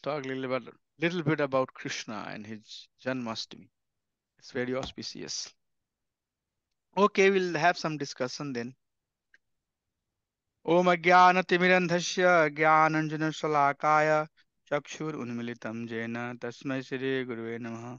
talk little bit about Krishna and his Janmashtami. It's very auspicious. Okay, we'll have some discussion then. Om Ajnanatimirandhasya Jnananjanasalakaya Chakshur Jena Tasmai Shri Guruve Namaha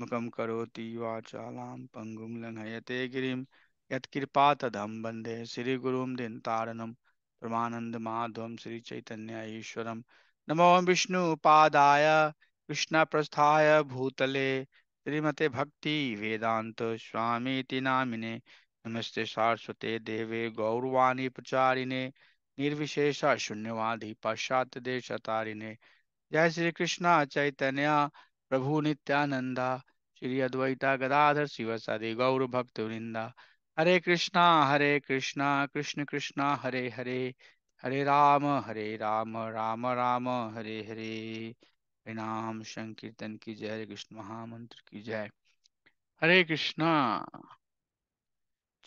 Mukam Karoti Vachalam Pangum Langhayate Girim Yatkirpatadham Bande Shri Gurum Dintaranam Pramanand Madhvam Shri Chaitanya Ishwaram Namo Vishnu Padaya Krishna Prasthaya Bhutale Srimate Bhakti Vedanta Swami Namine नमस्ते सारस्वते देवे गौरवाणी प्रचारिणे निर्विशेष शून्यवादी पाश्चात्य देशतारिणे जय श्री कृष्णा चैतन्य प्रभु नित्यानंदा श्री अद्वैता गदाधर शिवसादि गौर भक्त वृंदा हरे कृष्णा कृष्ण कृष्णा हरे हरे हरे राम राम राम हरे हरे हरे नाम संकीर्तन की जय हरे कृष्ण महामंत्र की जय हरे Krishna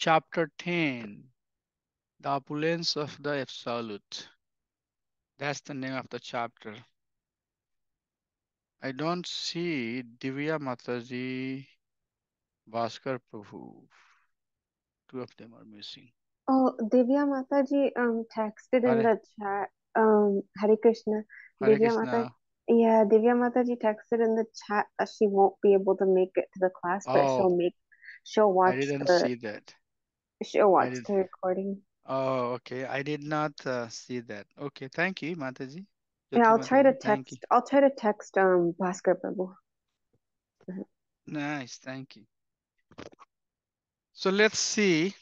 Chapter 10, The Opulence of the Absolute. That's the name of the chapter. I don't see Divya Mataji, Bhaskar Prabhu. Two of them are missing. Oh, Divya Mataji texted in Hare, the chat. Hare Krishna. Hare Divya Mata, Krishna. yeah, Divya Mataji texted in the chat that she won't be able to make it to the class, but Oh, she'll I watch didn't the see that. she'll I watch did. the recording. Oh, okay. I did not see that. Okay. Thank you, Mataji. And Jyoti Mataji. Thank you. I'll try to text Bhaskar Prabhu. Mhm. Nice. Thank you. So let's see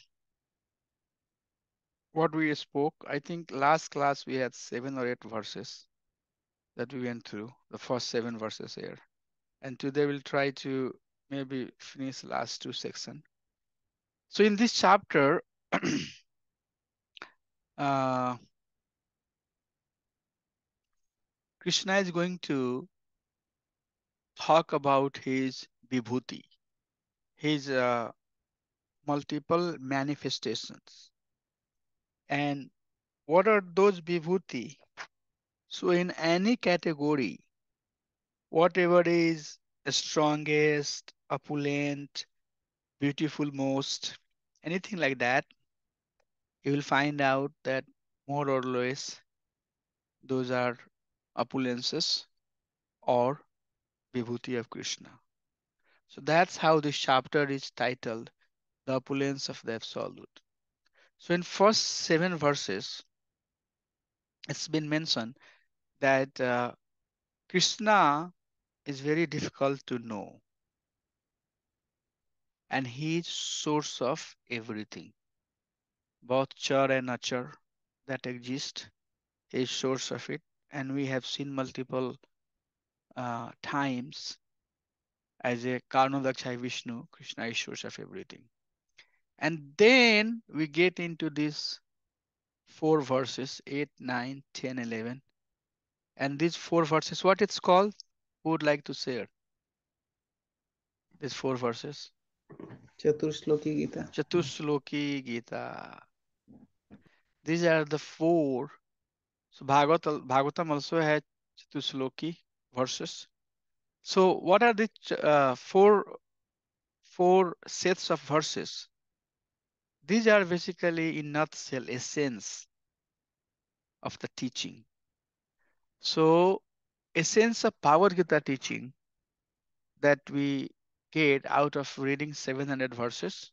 what we spoke. I think last class we had 7 or 8 verses that we went through, the first 7 verses here. And today we'll try to maybe finish last 2 sections. So in this chapter, uh, Krishna is going to talk about his vibhuti, his multiple manifestations. And what are those vibhuti? So in any category, whatever is strongest, opulent, beautiful most, anything like that, you will find out that more or less those are opulences or vibhuti of Krishna. So that's how this chapter is titled The Opulence of the Absolute. So in first 7 verses, it's been mentioned that Krishna is very difficult to know and he is source of everything, both char and achar that exist. He is source of it, and we have seen multiple times as a Karnodakshai Vishnu, Krishna is source of everything. And then we get into these 4 verses 8, 9, 10, 11. And these 4 verses, what it's called? Who would like to share these 4 verses? चतुर्श्लोकी Gita. Chatusloki Gita. These are the four. So Bhagavatam also had Chatusloki verses. So what are the four sets of verses? These are basically in nutshell essence of the teaching. So essence of Bhagavad Gita teaching that we get out of reading 700 verses,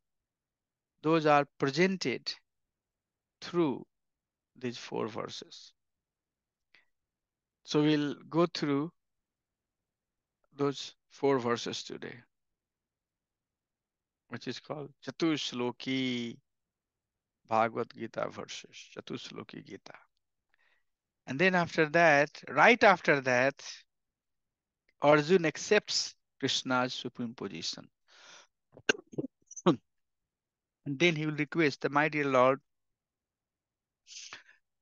those are presented through these 4 verses. So we'll go through those 4 verses today, which is called Chatushloki Bhagavad Gita verses, Chatushloki Gita. And then after that, right after that, Arjun accepts Krishna's supreme position. And then he will request, the my dear Lord,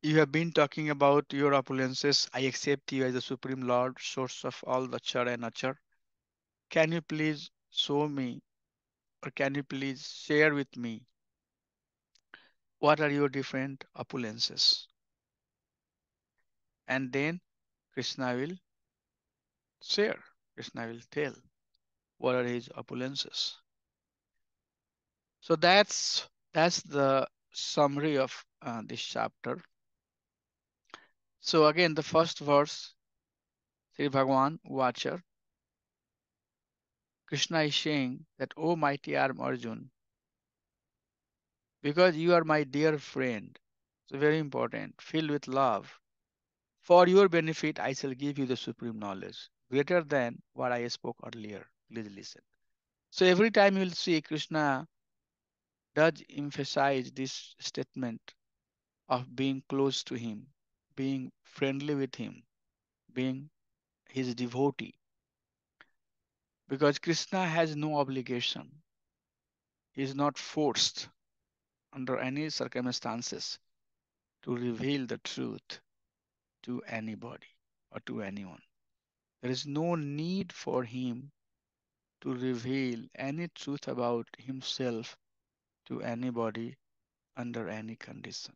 you have been talking about your opulences. I accept you as the supreme Lord, source of all the char and achar. Can you please show me, or can you please share with me what are your different opulences? And then Krishna will share. Krishna will tell what are his opulences. So that's the summary of this chapter. So again, the first verse, Sri Bhagavan Vacha, Krishna is saying that, "O mighty arm Arjun, because you are my dear friend, so very important, filled with love. For your benefit, I shall give you the supreme knowledge, greater than what I spoke earlier. Please listen." So every time you'll see Krishna does emphasize this statement of being close to him, being friendly with him, being his devotee, because Krishna has no obligation. He is not forced under any circumstances to reveal the truth to anybody or to anyone. There is no need for him to reveal any truth about himself to anybody under any condition.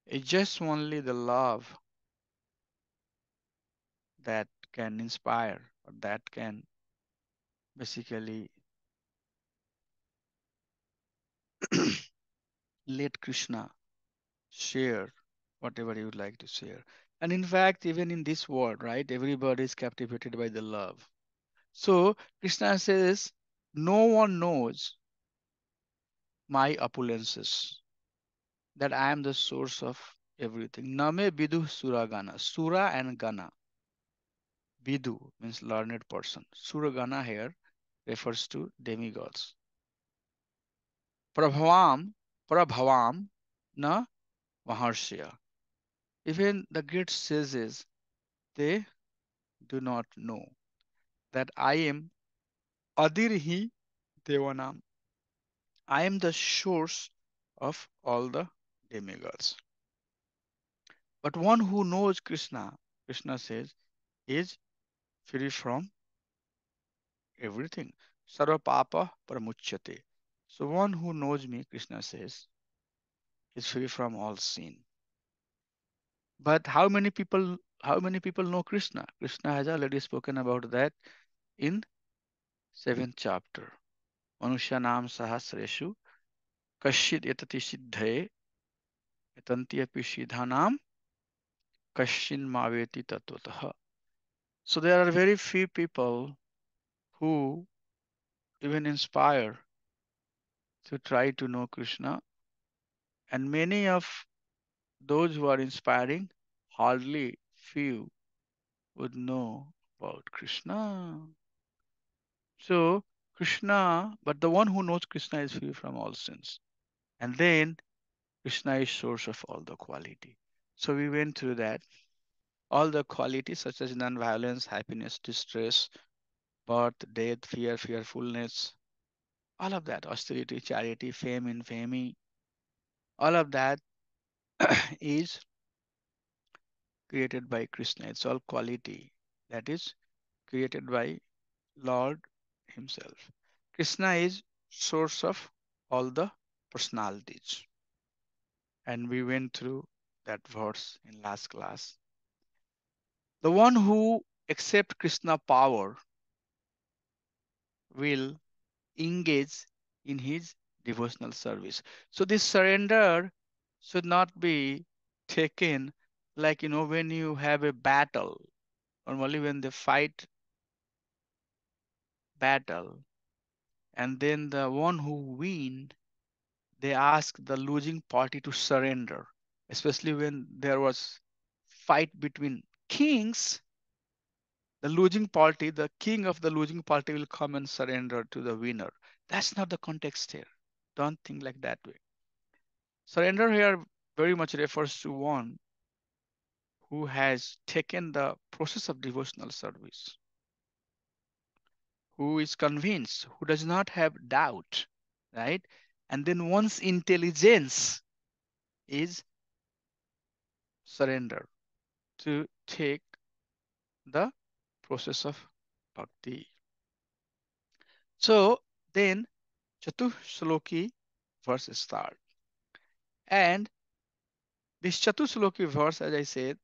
It's just only the love that can inspire or that can basically let Krishna share whatever you would like to share. And in fact, even in this world, right, everybody is captivated by the love. So Krishna says, no one knows my opulences, that I am the source of everything. Name Bidu Suragana. Sura and Gana. Bidu means learned person. Suragana here refers to demigods. Prabhavam, Prabhavam, na Maharshya. Even the great sages, they do not know that I am Adirhi Devanam. I am the source of all the demigods. But one who knows Krishna, Krishna says, is free from everything. Sarva papa pramuchyate. So one who knows me, Krishna says, is free from all sin. But how many people know Krishna? Krishna has already spoken about that in seventh chapter. Manushanam sahasreshu kashit etati siddhaye etanti siddhanam kashin maveti tattvataha. So there are very few people who even inspire to try to know Krishna, and many of those who are inspiring, hardly few would know about Krishna. So Krishna, but the one who knows Krishna is free from all sins. And then Krishna is source of all the quality. So we went through that. All the qualities such as non-violence, happiness, distress, birth, death, fear, fearfulness, all of that, austerity, charity, fame, infamy, all of that is created by Krishna. It's all quality that is created by Lord Himself. Krishna is source of all the personalities. And we went through that verse in last class. The one who accepts Krishna power will engage in his devotional service. So this surrender should not be taken like, when you have a battle. Normally when they fight battle and then the one who win, they ask the losing party to surrender, especially when there was fight between kings. The losing party, the king of the losing party will come and surrender to the winner. That's not the context here. Don't think like that way. Surrender here very much refers to one who has taken the process of devotional service, who is convinced, who does not have doubt, right? And then one's intelligence is surrender to take the process of bhakti. So then Chatushloki verse start. And this Chatushloki verse, as I said,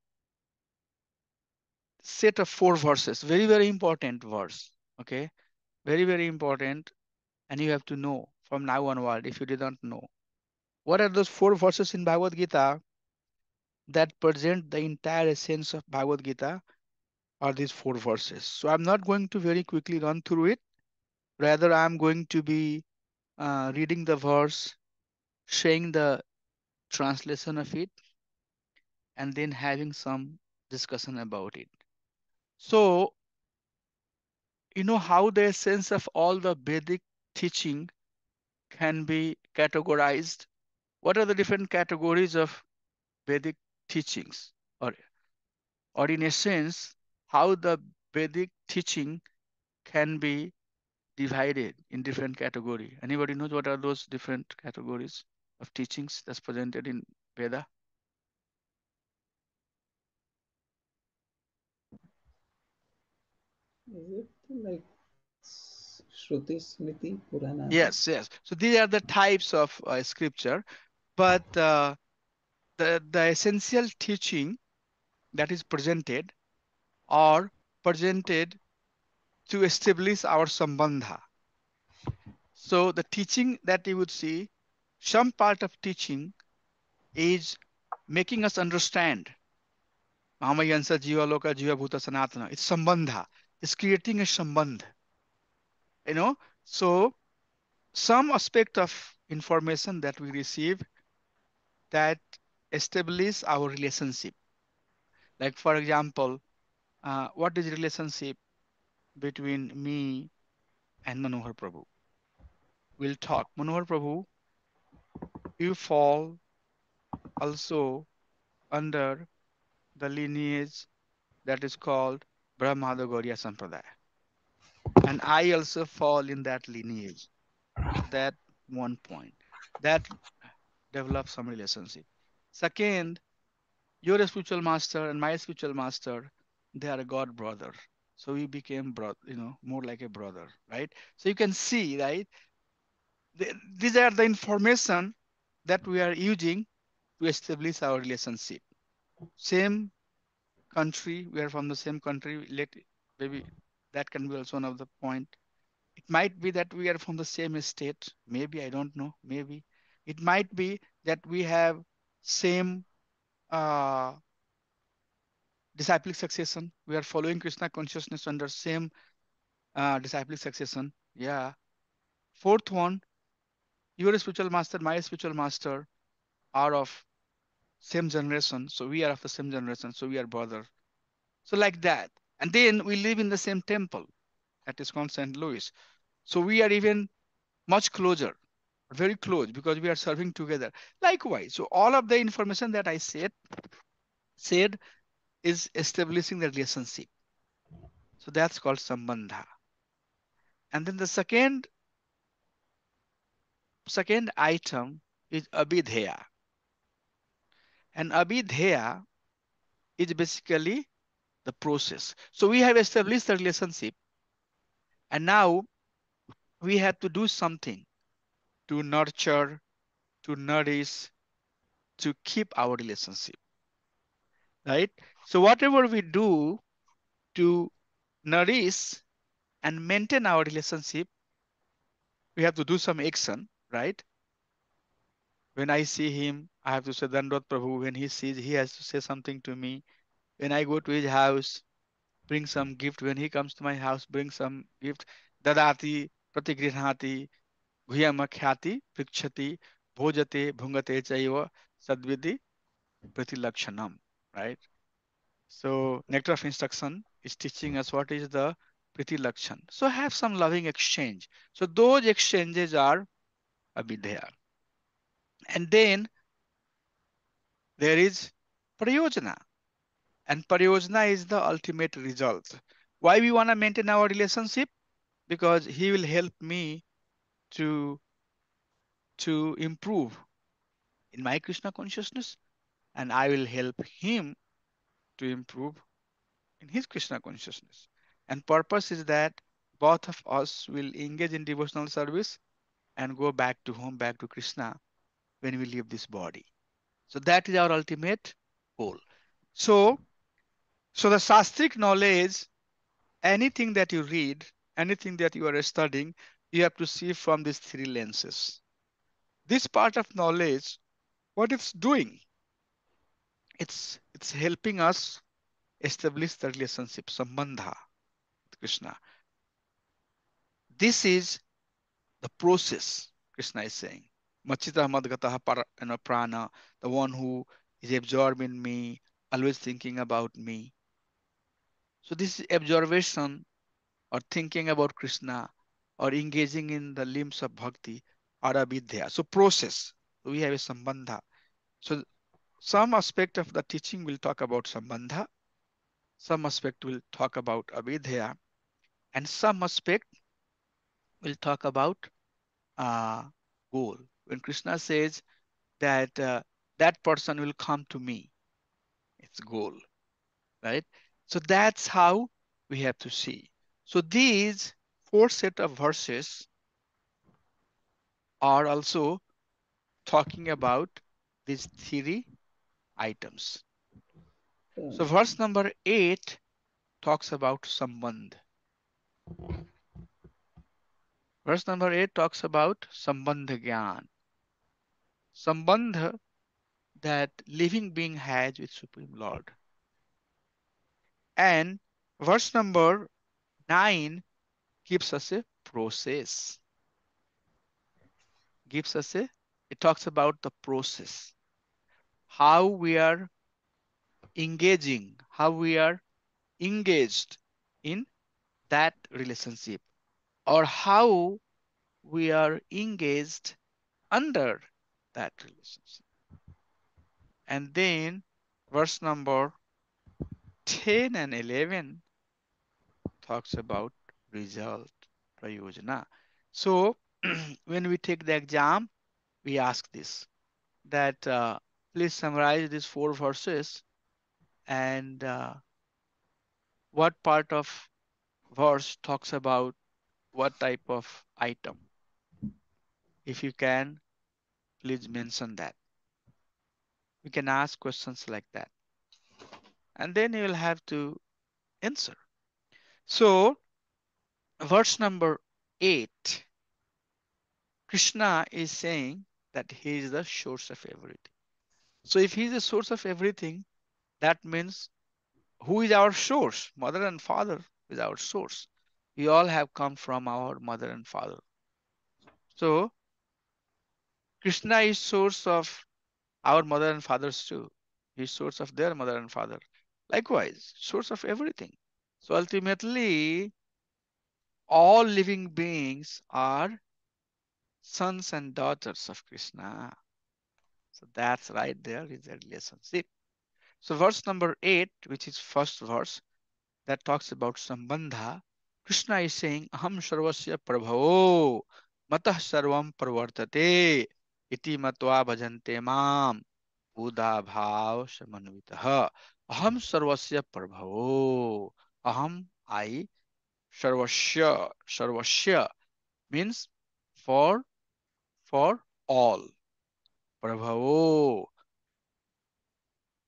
set of four verses. Very, very important verse. Okay. Very, very important. And you have to know from now onward if you did not know. What are those four verses in Bhagavad Gita that present the entire essence of Bhagavad Gita? Are these four verses. So I'm not going to very quickly run through it. Rather, I'm going to be reading the verse, sharing the translation of it, and then having some discussion about it. So, you know how the essence of all the Vedic teaching can be categorized? What are the different categories of Vedic teachings? Or, or in essence, how the Vedic teaching can be divided in different category. Anybody knows what are those different categories of teachings that's presented in Veda? Is it like Shruti, Smriti, Purana? Yes, yes. So these are the types of scripture, but the essential teaching that is presented or presented to establish our sambandha. So the teaching that you would see, some part of teaching is making us understand Mamayansa Jiva Loka Jiva Bhuta Sanatana. It's sambandha. It's creating a sambandh. You know, so some aspect of information that we receive that establish our relationship. Like for example, what is relationship between me and Manohar Prabhu? We'll talk. Manohar Prabhu, you fall also under the lineage that is called Brahmada Gauriya Sampradaya. And I also fall in that lineage. So that one point. That develops some relationship. Second, your spiritual master and my spiritual master, they are a God brother. So we became more like a brother, right? So you can see, right? These are the information that we are using to establish our relationship. Same country, we are from the same country. Maybe that can be also one of the point. It might be that we are from the same state. Maybe I don't know. Maybe it might be that we have same uh, disciplic succession. We are following Krishna consciousness under same disciplic succession. Yeah. Fourth one, your spiritual master, my spiritual master are of same generation. So we are of the same generation. So we are brother. So like that. And then we live in the same temple that is called St. Louis. So we are even much closer, very close because we are serving together. Likewise, so all of the information that I said is establishing the relationship. So that's called sambandha. And then the second item is abhidheya. And abhidheya is basically the process. So we have established the relationship, and now we have to do something to nurture, to nourish, to keep our relationship, right? So whatever we do to nourish and maintain our relationship, we have to do some action, right? When I see him, I have to say Dandot Prabhu. When he sees, he has to say something to me. When I go to his house, bring some gift. When he comes to my house, bring some gift. Dadati, Pratigrihnati, Ghuyamakhyati, Prikshati, Bhojate, Bhungate Chaiva, Sadvidi, Pratilakshanam, right? So, Nectar of Instruction is teaching us what is the Priti Lakshan. So, have some loving exchange. So, those exchanges are Abhidheya. And then there is Prayojana. And Prayojana is the ultimate result. Why we want to maintain our relationship? Because he will help me to, to improve in my Krishna consciousness, and I will help him to improve in his Krishna consciousness. And purpose is that both of us will engage in devotional service and go back to home, back to Krishna when we leave this body. So that is our ultimate goal. So So the Shastric knowledge, anything that you read, anything that you are studying, you have to see from these three lenses. This part of knowledge, what it's doing, it's helping us establish the relationship, sambandha with Krishna. This is the process, Krishna is saying. Machita madgataha prana, the one who is absorbed in me, always thinking about me. So this is observation or thinking about Krishna or engaging in the limbs of bhakti or avidya. So process. We have a sambandha. So some aspect of the teaching will talk about sambandha, some aspect will talk about avidya, and some aspect will talk about uh, goal. When Krishna says that that person will come to me, it's goal, right? So that's how we have to see. So these four set of verses are also talking about these three items. So verse number 8 talks about sambandh. Verse number 8 talks about sambandh gyan. Sambandh that living being has with Supreme Lord. And verse number 9 gives us a process. Gives us a, it talks about the process. How we are engaging, how we are engaged in that relationship, or how we are engaged under that relationship. And then verse number 10 and 11 talks about result, prayojana. So when we take the exam, we ask this, that please summarize these four verses and what part of verse talks about what type of item. If you can, please mention that. We can ask questions like that. And then you will have to answer. So, verse number 8, Krishna is saying that he is the source of everything. So, if he is the source of everything, that means who is our source? Mother and father is our source. We all have come from our mother and father. So, Krishna is source of our mother and fathers too. He is source of their mother and father. Likewise, source of everything. So ultimately, all living beings are sons and daughters of Krishna. So that's right there is a relationship. So verse number 8, which is first verse that talks about Sambandha, Krishna is saying, Aham Sarvasya Prabhavo Matah Sarvam Pravartate Iti Matva Bhajante Mam Buddha Bhav Samanvitaha. Aham Sarvasya Prabhavo. Aham, I, Sarvasya. Sarvasya means for for all. Prabhavo,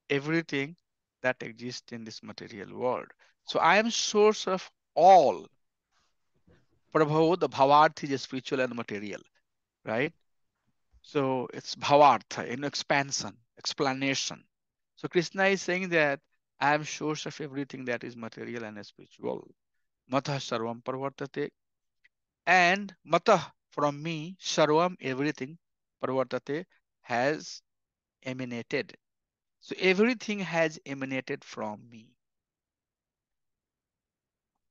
everything that exists in this material world. So I am source of all. Prabhavo, the bhavarth is spiritual and material, right? So it's bhavartha in expansion, explanation. So Krishna is saying that I am source of everything that is material and spiritual. Matah sarvam parvartate. And matah from me, sarvam everything, parvartate has emanated. So everything has emanated from me.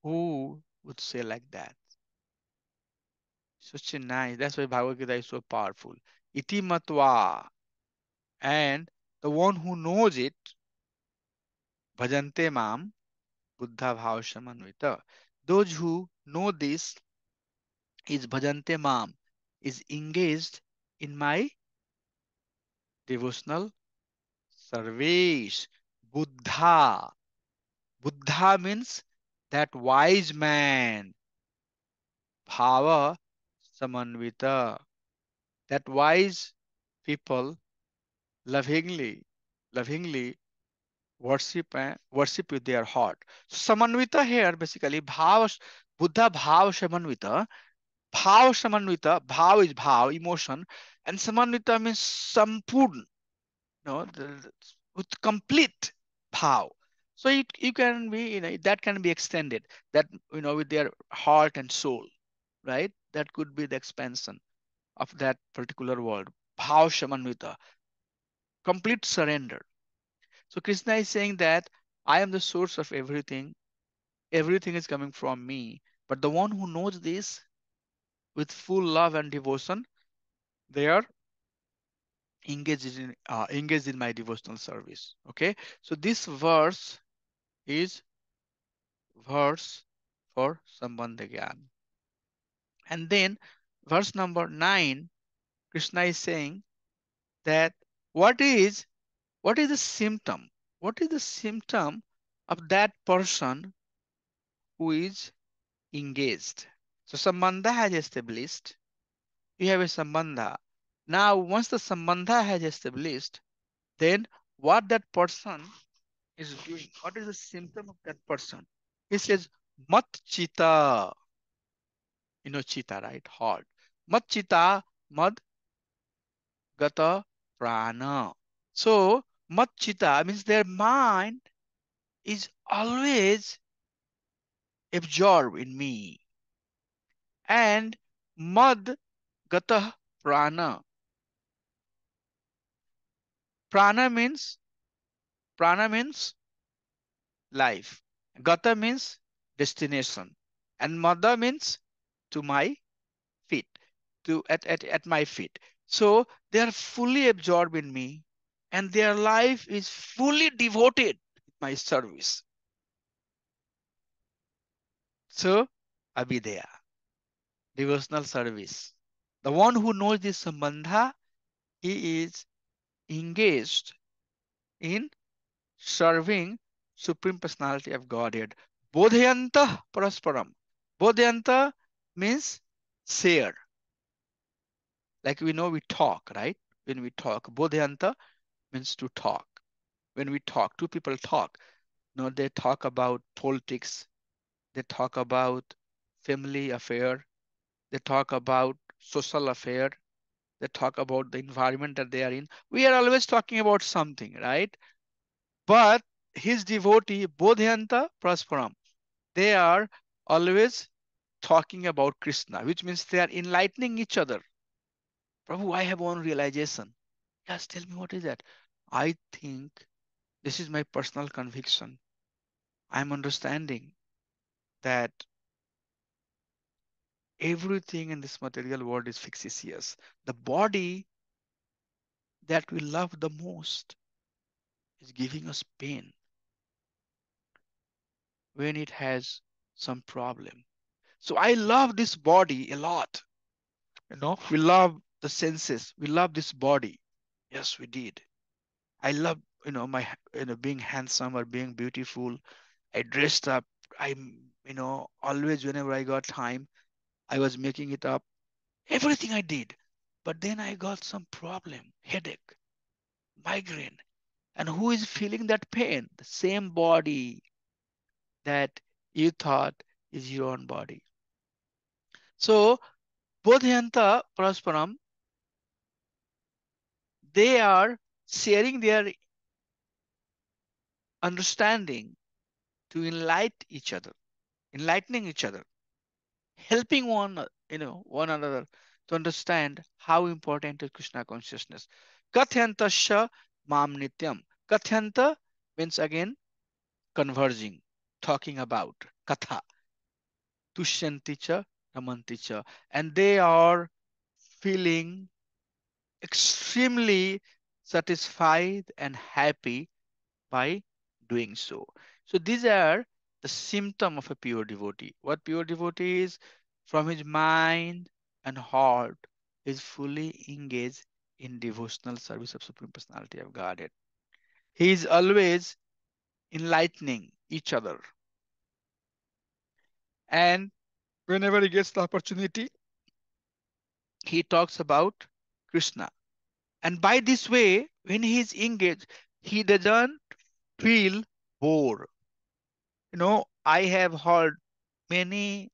Who would say like that? Such a nice. That's why Bhagavad Gita is so powerful. Iti matva. And the one who knows it, bhajante mam, buddha bhav samanvita. Those who know this is bhajante mam, is engaged in my devotional service. Buddha. Buddha means that wise man. Bhava samanvita. That wise people lovingly worship with their heart. So Samanvita here basically bhav, Buddha bhav Samanvita. Bhav Samanvita, bhav is bhav, emotion, and Samanvita means sampurn, with complete bhav. So you can be, that can be extended, that, with their heart and soul, right? That could be the expansion of that particular word. Bhav Samanvita, complete surrender. So Krishna is saying that I am the source of everything. Everything is coming from me. But the one who knows this with full love and devotion, they are engaged in my devotional service. Okay. So this verse is verse for Sambandha Gyan. And then verse number 9, Krishna is saying that what is what is the symptom? What is the symptom of that person who is engaged? So Sambandha has established. You have a Sambandha. Now, once the Sambandha has established, then what that person is doing, what is the symptom of that person? He says, Mat Chita. You know Chita, right? Heart. Mat Chita, Mad Gata Prana. So, Mat Chita means their mind is always absorbed in me. And Mad Gata Prana. Prana means Prana means life. Gata means destination. And Mada means to my feet, at my feet. So they are fully absorbed in me and their life is fully devoted to my service. So Abhidaya, devotional service. The one who knows this Sambandha, he is engaged in serving Supreme Personality of Godhead. Bodhayanta parasparam. Bodhayanta means share. Like we know we talk, right? When we talk, Bodhayanta means to talk. When we talk, two people talk. They talk about politics, they talk about family affair, they talk about social affair, they talk about the environment that they are in. We are always talking about something, right? But his devotee, Bodhayanta Prasparam, they are always talking about Krishna, which means they are enlightening each other. Prabhu, I have one realization. Yes, tell me what is that? I think this is my personal conviction. I'm understanding that everything in this material world is fictitious. The body that we love the most is giving us pain when it has some problem. So I love this body a lot. We love the senses. We love this body. Yes, we did. I love, my, being handsome or being beautiful. I dressed up. Always whenever I got time, I was making it up. Everything I did. But then I got some problem, headache, migraine. And who is feeling that pain? The same body that you thought is your own body. So, Bodhyanta Parasparam, they are sharing their understanding to enlightening each other, helping one another to understand how important is Krishna consciousness. Katyantasya mam nityam. Kathanta means again conversing, talking about katha, tushyanti cha, ramanti cha, and they are feeling extremely satisfied and happy by doing so. So these are the symptom of a pure devotee. What pure devotee is? From his mind and heart is fully engaged in devotional service of Supreme Personality of Godhead. He is always enlightening each other. And whenever he gets the opportunity, he talks about Krishna. And by this way, when he is engaged, he doesn't feel bored. I have heard many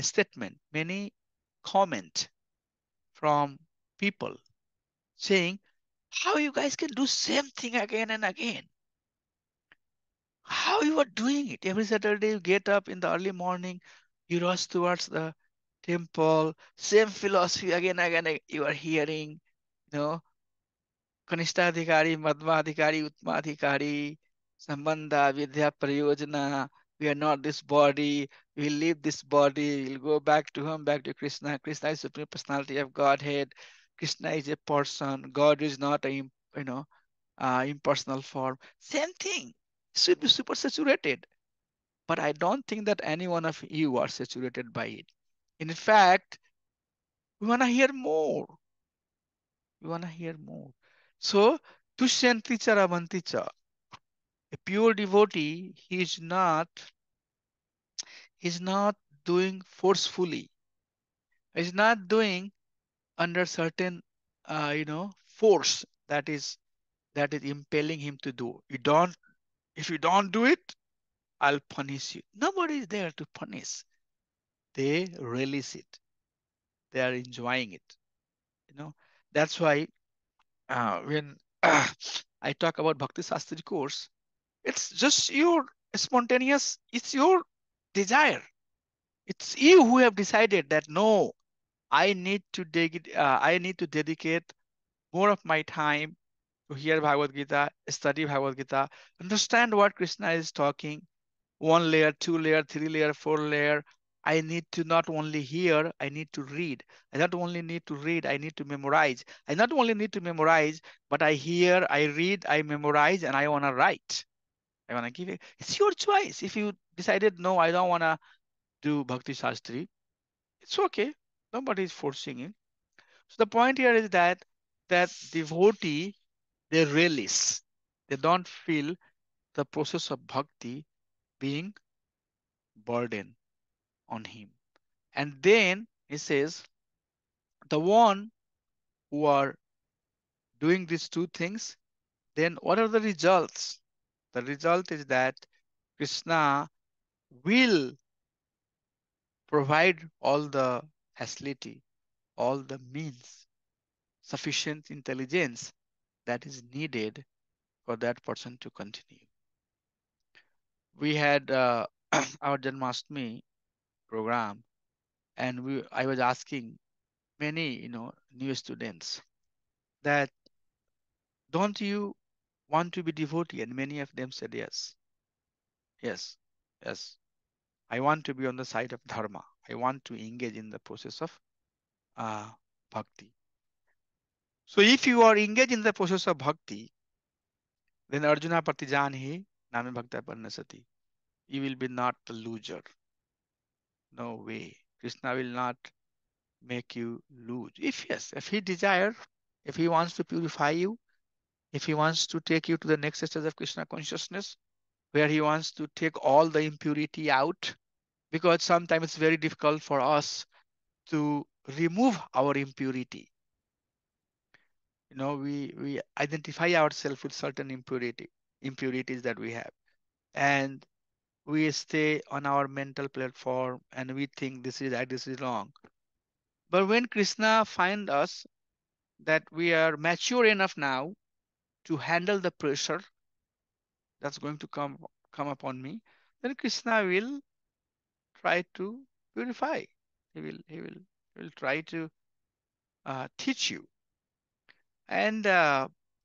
statement, many comment from people saying, how you guys can do same thing again and again? How you are doing it? Every Saturday you get up in the early morning, you rush towards the temple, same philosophy again and again you are hearing, you know, Kanishtadhikari, Madhmadhikari, Utmadhikari, Sambandha, Vidya, Prayojana. We are not this body. We leave this body. We'll go back to home, back to Krishna. Krishna is supreme personality of Godhead. Krishna is a person. God is not a impersonal form. Same thing. Should be super saturated. But I don't think that any one of you are saturated by it. In fact, we want to hear more. We want to hear more. So, Tushyanti Charavanti cha. A pure devotee, he is not doing forcefully. He's not doing under certain force that is impelling him to do. If you don't do it, I'll punish you. Nobody is there to punish. They release it. They are enjoying it. You know. That's why when I talk about Bhakti Sastri course, it's just your spontaneous, it's your desire. It's you who have decided that no, I need to dedicate more of my time to hear Bhagavad Gita, study Bhagavad Gita, understand what Krishna is talking, one layer, two layer, three layer, four layer. I need to not only hear, I need to read. I not only need to read, I need to memorize. I not only need to memorize, but I hear, I read, I memorize, and I want to write. I want to give it. It's your choice. If you decided, no, I don't want to do Bhakti Shastri, it's okay. Nobody is forcing it. So the point here is that devotee, they release. They don't feel the process of bhakti being burden on him. And then he says, the one who are doing these two things, then what are the results? The result is that Krishna will provide all the facility, all the means, sufficient intelligence that is needed for that person to continue. We had our Janmashtami program, and I was asking many new students that don't you want to be devotee, and many of them said yes, yes, yes. I want to be on the side of dharma. I want to engage in the process of uh, bhakti. So if you are engaged in the process of bhakti, then Arjuna Partijan he Name Bhakta Parnasati. You will be not the loser. No way. Krishna will not make you lose. If yes, if he desires, if he wants to purify you, if he wants to take you to the next stage of Krishna consciousness, where he wants to take all the impurity out, because sometimes it's very difficult for us to remove our impurity. We identify ourselves with certain impurities that we have, and we stay on our mental platform and we think this is right, this is wrong. But when Krishna finds us that we are mature enough now to handle the pressure that's going to come upon me, then Krishna will try to purify. He will try to teach you. And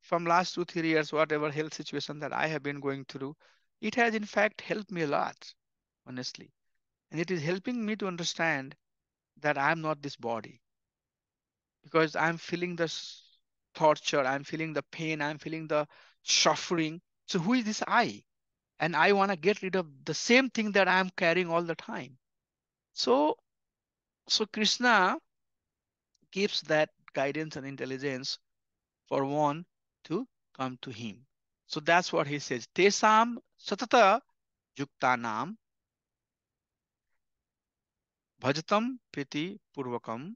from last 2 3 years, whatever health situation that I have been going through, it has in fact helped me a lot, honestly. And it is helping me to understand that I'm not this body, because I'm feeling the torture, I'm feeling the pain, I'm feeling the suffering. So who is this I? And I want to get rid of the same thing that I'm carrying all the time. So so Krishna gives that guidance and intelligence for one to come to him. So that's what he says. Tesam satata yuktanam bhajatam priti purvakam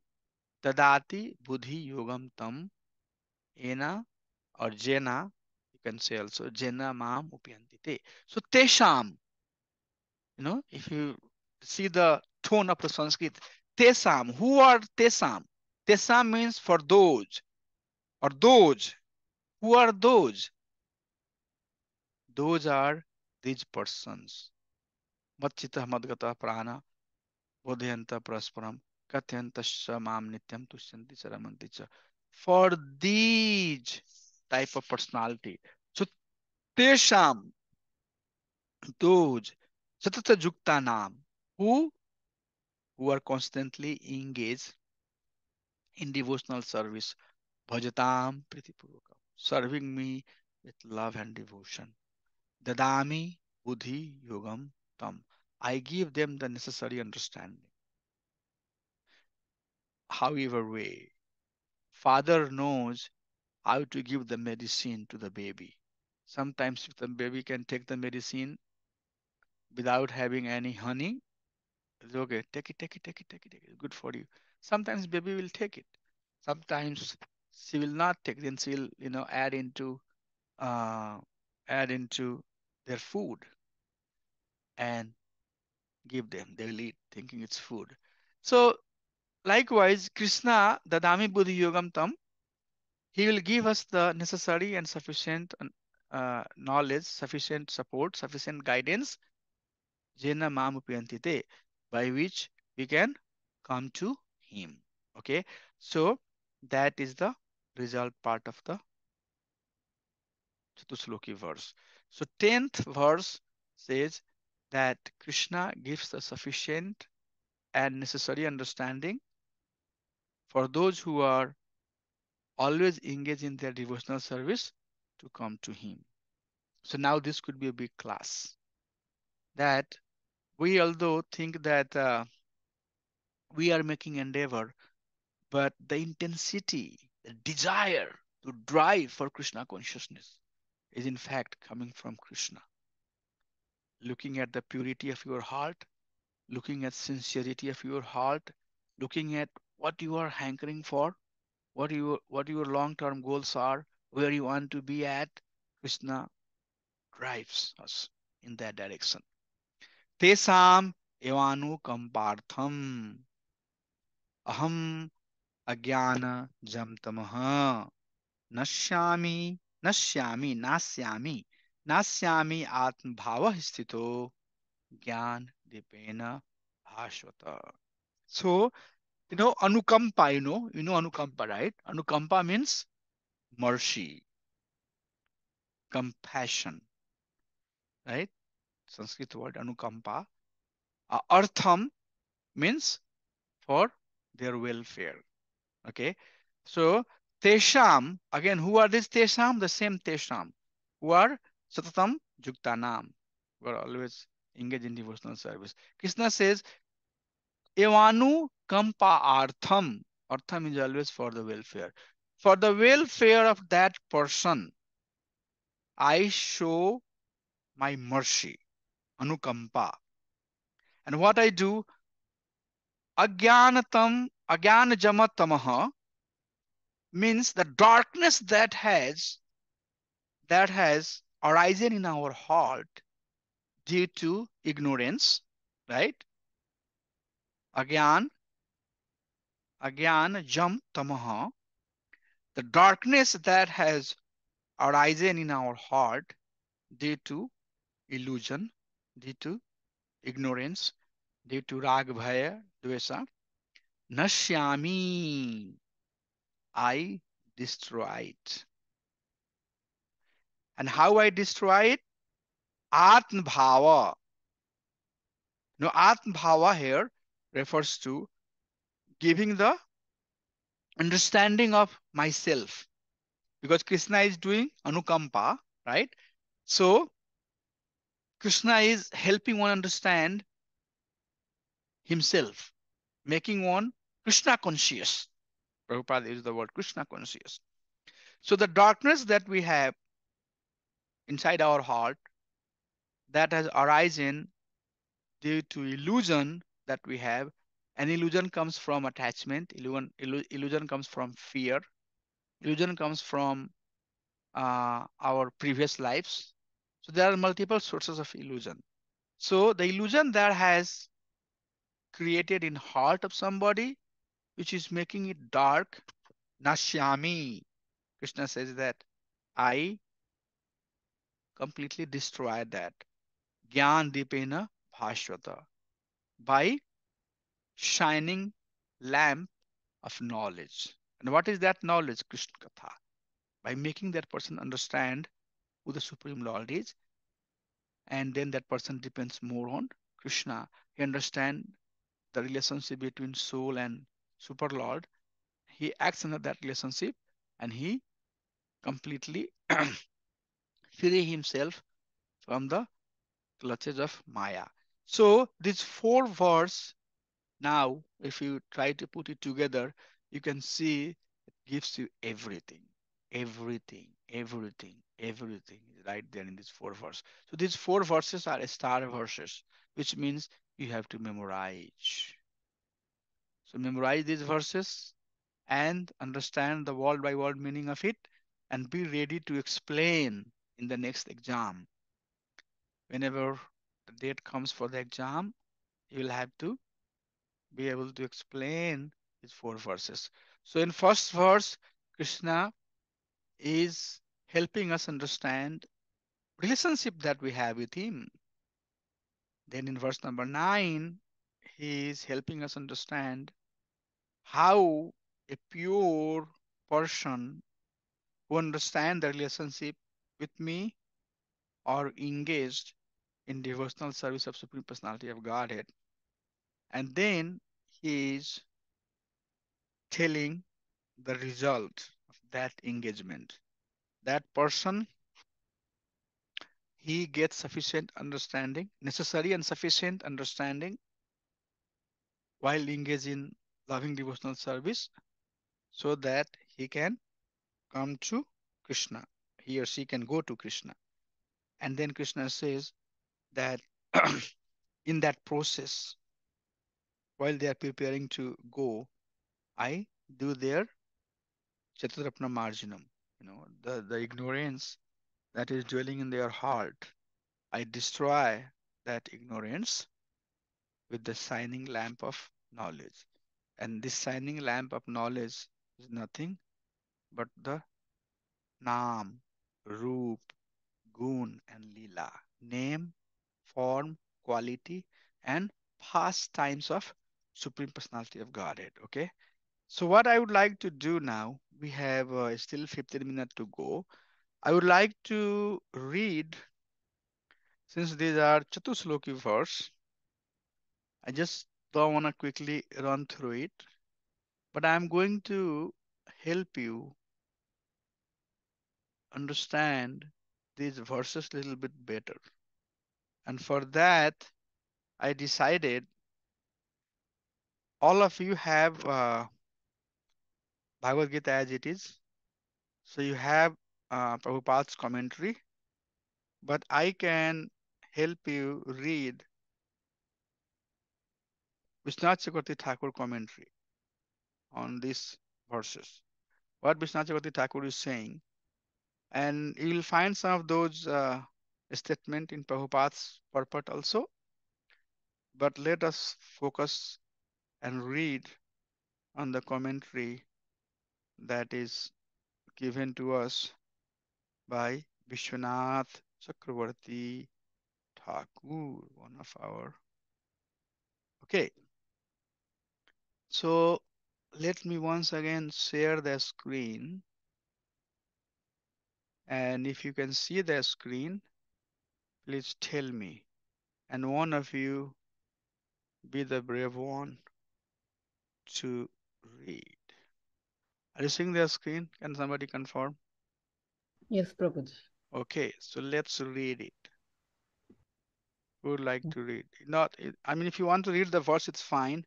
tadati buddhi yogam tam ena or jena You can say also Jena Mam Upyantite. So Tesham, if you see the tone of the Sanskrit, Tesam, who are Tesam? Tesam means for those, or those. Who are those? Those are these persons. Matchita Madgata Prana, Bodhyanta Prasparam, Katyantasya Mam Nityam Tushyanti Charamanti Cha. For these type of personality. So Tesham, those, Satata Jukta Nam, who who are constantly engaged in devotional service. Bhajatam Pritipurvakam, serving me with love and devotion. Dadami Buddhi Yogam Tam. I give them the necessary understanding. However way, father knows how to give the medicine to the baby. Sometimes if the baby can take the medicine without having any honey, it's okay. Take it, take it, take it, take it, take it. Good for you. Sometimes baby will take it. Sometimes she will not take. Then she will, uh, add into their food and give them. They will eat, thinking it's food. So likewise, Krishna, Dadami Buddhi Yogam Tam, he will give us the necessary and sufficient knowledge, sufficient support, sufficient guidance, Jena Mamupyantite, by which we can come to him. Okay, so that is the result part of the Chatusloki verse. So 10th verse says that Krishna gives the sufficient and necessary understanding for those who are always engaged in their devotional service to come to him. So now this could be a big class that we although think that we are making endeavor, but the intensity, the desire to drive for Krishna consciousness is in fact coming from Krishna. Looking at the purity of your heart, looking at sincerity of your heart, looking at what you are hankering for, what your long-term goals are, where you want to be at, Krishna drives us in that direction. Tesam evanu kampartham aham agyana jam tamaha नश्यामि नश्यामि नास्यामि नास्यामि आत्मभाव स्थितो ज्ञान Dipen भास्वत. So anukampa, you know anukampa, right? Anukampa means mercy, compassion, right? Sanskrit word anukampa. Artham means for their welfare. Okay, so tesham, again, who are these tesham? The same tesham who are satatam juktanam, who are always engaged in devotional service. Krishna says evanu kampa artham. Artham is always for the welfare. For the welfare of that person, I show my mercy, anukampa. And what I do, agyanatam, agyanajamatamah, means the darkness that has arisen in our heart due to ignorance, right? Agyan, agyan jam tamaha, the darkness that has arisen in our heart due to illusion, due to ignorance, due to rag bhaya dvesa, nashyami, I destroy it. And how I destroy it? Atma bhava. Now, Atma bhava here refers to giving the understanding of myself, because Krishna is doing anukampa, right? So Krishna is helping one understand himself, making one Krishna conscious. Prabhupada uses the word Krishna conscious. So the darkness that we have inside our heart that has arisen due to illusion that we have, and illusion comes from attachment, illusion comes from fear, illusion comes from our previous lives. So there are multiple sources of illusion. So the illusion that has created in heart of somebody, which is making it dark, nashyami. Krishna says that I completely destroy that. Gyan dipena bhashvata. By shining lamp of knowledge. And what is that knowledge? Krishna Katha. By making that person understand who the Supreme Lord is, and then that person depends more on Krishna. He understands the relationship between soul and Super Lord. He acts under that relationship and he completely free himself from the clutches of Maya. So these four verse now, if you try to put it together, you can see it gives you everything, everything is right there in these four verses. So these four verses are star verses, which means you have to memorize. So memorize these verses and understand the word by word meaning of it and be ready to explain in the next exam. Whenever the date comes for the exam, you will have to be able to explain these four verses. So in first verse, Krishna is helping us understand relationship that we have with him. Then in verse number 9, he is helping us understand how a pure person who understand the relationship with me or engaged in devotional service of Supreme Personality of Godhead. And then he is telling the result of that engagement. That person, he gets sufficient understanding, necessary and sufficient understanding while engaged in loving devotional service so that he can come to Krishna. He or she can go to Krishna. And then Krishna says that in that process, while they are preparing to go, I do their Chaturapna Marjanam, the ignorance that is dwelling in their heart. I destroy that ignorance with the shining lamp of knowledge. And this shining lamp of knowledge is nothing but the Naam, Roop, Gun, and Leela. Name, form, quality, and past times of Supreme Personality of Godhead. Okay. So, what I would like to do now, we have still 15 minutes to go. I would like to read, since these are Chatusloki verse, I just don't want to quickly run through it, but I'm going to help you understand these verses a little bit better. And for that, I decided all of you have Bhagavad Gita as it is. So you have Prabhupada's commentary, but I can help you read Vishwanath Chakravarti Thakur commentary on these verses. What Vishwanath Chakravarti Thakur is saying, and you will find some of those statement in Prabhupada's purport also. But let us focus and read on the commentary that is given to us by Vishwanath Chakravarti Thakur, one of our. Okay, so let me once again share the screen. And if you can see the screen, please tell me. And one of you be the brave one to read. Are you seeing the screen? Can somebody confirm? Yes, Prabhuji. Okay, so let's read it. Who would like to read? Not, I mean, if you want to read the verse, it's fine.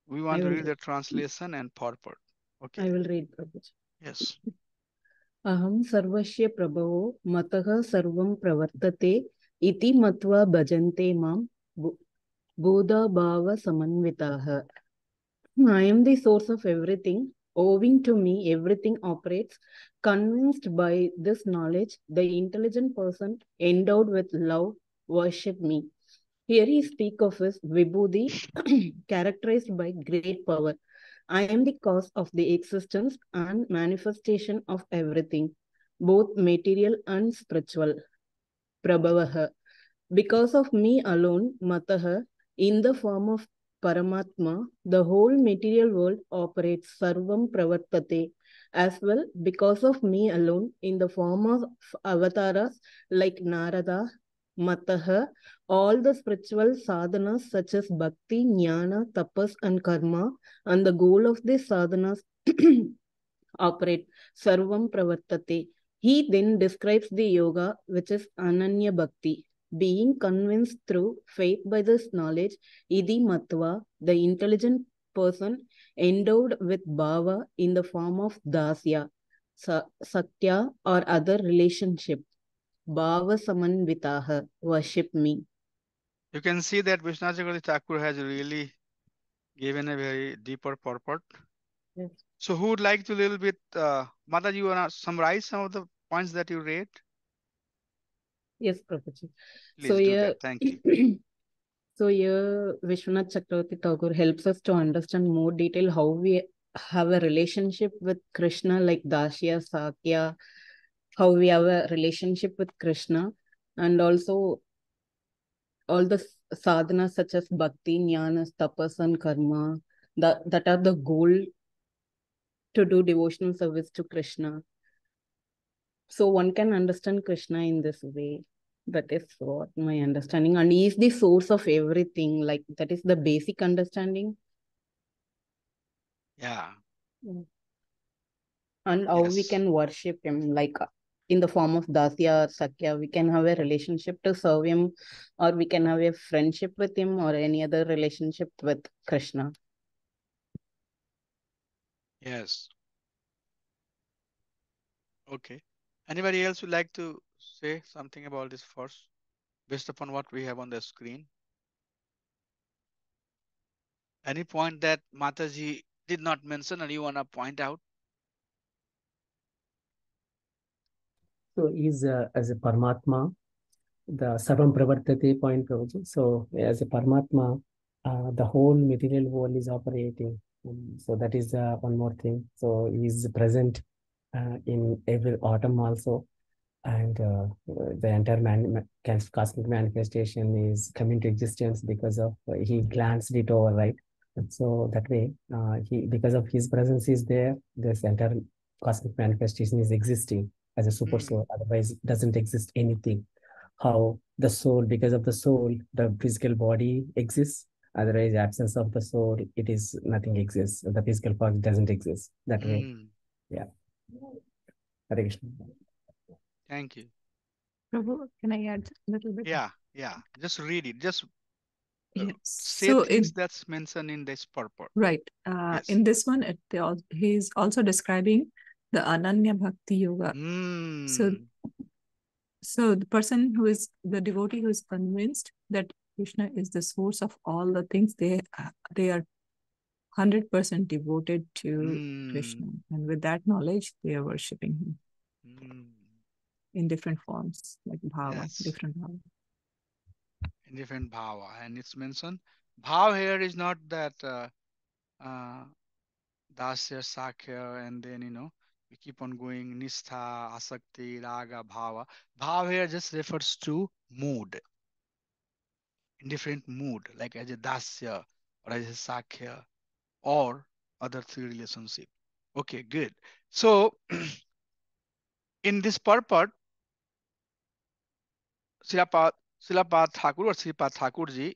We I want to will read the read. translation and purport. Okay. I will read, Prabhuji. Yes. अहं सर्वस्य प्रभवो मतः सर्वं प्रवर्तते इति मत्वा भजन्ते मां बोधभावसमन्विताः. I am the source of everything. Owing to me, everything operates. Convinced by this knowledge, the intelligent person endowed with love worship me. Here he speak of his Vibhuti, characterized by great power. I am the cause of the existence and manifestation of everything, both material and spiritual. Prabhavaha. Because of me alone, Mataha, in the form of Paramatma, the whole material world operates Sarvam Pravartate. As well, because of me alone, in the form of avatars like Narada, Mataha, all the spiritual sadhanas such as Bhakti, Jnana, Tapas, and Karma, and the goal of these sadhanas operate Sarvam Pravartate. He then describes the yoga, which is Ananya Bhakti, being convinced through faith by this knowledge, Idi Matva, the intelligent person endowed with bhava in the form of dasya, sakya, or other relationship. Bhava samanvitaha, worship me. You can see that Vishwanath Chakravarti Thakur has really given a very deeper purport. Yes. So who would like to little bit, Mata, you wanna summarize some of the points that you read? Yes, Prabhuji. So Please do here, that. Thank you. so here Vishwanath Chakravarti Tagore helps us to understand more detail how we have a relationship with Krishna, like Dasya, Sakya, how we have a relationship with Krishna, and also all the sadhanas such as bhakti, jnana, tapas, and karma, that are the goal to do devotional service to Krishna. So one can understand Krishna in this way. That is what my understanding. And he is the source of everything. Like that is the basic understanding. Yeah. And how we Yes. can worship him, like in the form of Dasya or Sakya, we can have a relationship to serve him, or we can have a friendship with him, or any other relationship with Krishna. Yes. Okay. Anybody else would like to say something about this first, based upon what we have on the screen? Any point that Mataji did not mention and you wanna point out? So is as a Paramatma, the Sarvam Pravartate point, Prabhuji. So as a Paramatma, the whole material world is operating. So that is one more thing. So he is present in every atom also. And the entire cosmic manifestation is coming to existence because of he glanced it over, right? And so that way, he because of his presence is there, this entire cosmic manifestation is existing as a super soul. Otherwise, it doesn't exist anything. How the soul, because of the soul, the physical body exists. Otherwise, absence of the soul, it is nothing exists. The physical body doesn't exist that way. Yeah. Hare Krishna. Thank you. Prabhu, can I add a little bit? Yeah. Just read it. Just Yes. say So things that's mentioned in this purport. right. Yes. In this one, he's also describing the Ananya Bhakti Yoga. So the person who is the devotee who is convinced that Krishna is the source of all the things, they are 100% devoted to Krishna, and with that knowledge, they are worshipping him in different forms, like bhava, different bhava. In different bhava, and it's mentioned. Bhava here is not that dasya, sakya, and then we keep on going nistha, asakti, raga, bhava. Bhava here just refers to mood, in different mood, like as a dasya or as a sakya or other three relationship. Okay, good. So in this purport, Sripad Thakur or Sripad Thakurji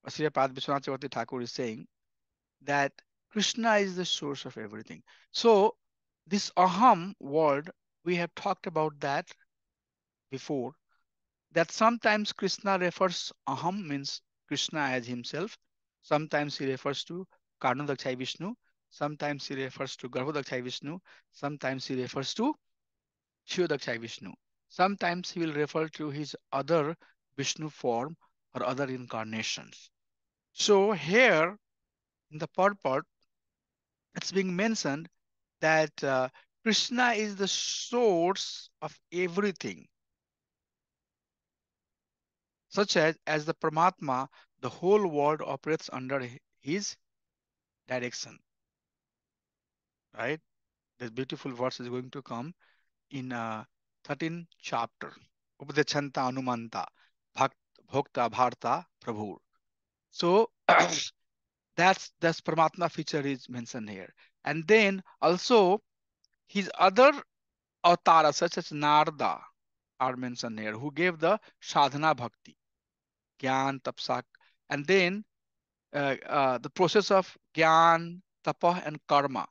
or Sripad Vishwanath Chakravarti Thakur is saying that Krishna is the source of everything. So this aham word, we have talked about that before, that sometimes Krishna refers, aham means Krishna as himself. Sometimes he refers to Karnodakshai Vishnu. Sometimes he refers to Garbhodakshai Vishnu. Sometimes he refers to Shivodakshai Vishnu. Sometimes he will refer to his other Vishnu form or other incarnations. So here in the purport, it's being mentioned that Krishna is the source of everything, such as the Paramatma, the whole world operates under his direction, right? This beautiful verse is going to come in 13th chapter. Updechanta Anumanta Bhakt Bhokta Bharta Prabhu. So that's Paramatma feature is mentioned here. And then also his other avatars such as Narada are mentioned here, who gave the sadhana bhakti, gyan, tapsak, and then the process of gyan, tapa, and karma.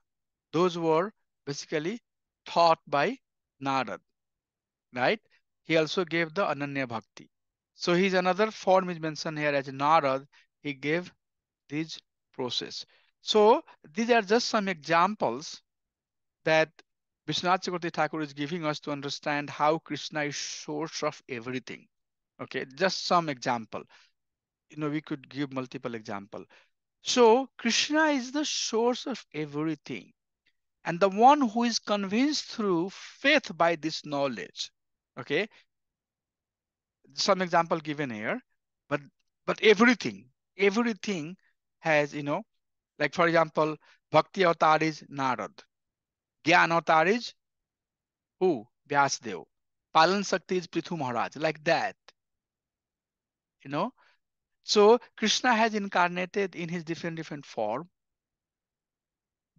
Those were basically taught by Narad, right? He also gave the Ananya Bhakti. So his another form is mentioned here as Narad. He gave this process. So these are just some examples that Vishwanath Chakravarti Thakur is giving us to understand how Krishna is source of everything. Okay, just some example. We could give multiple example. So Krishna is the source of everything, and the one who is convinced through faith by this knowledge. Okay, some example given here, but everything has, like for example, Bhakti avatar is Narad, Gyan avatar is who? Vyasdev. Palan Shakti is Prithu Maharaj, like that, you know. So Krishna has incarnated in his different form,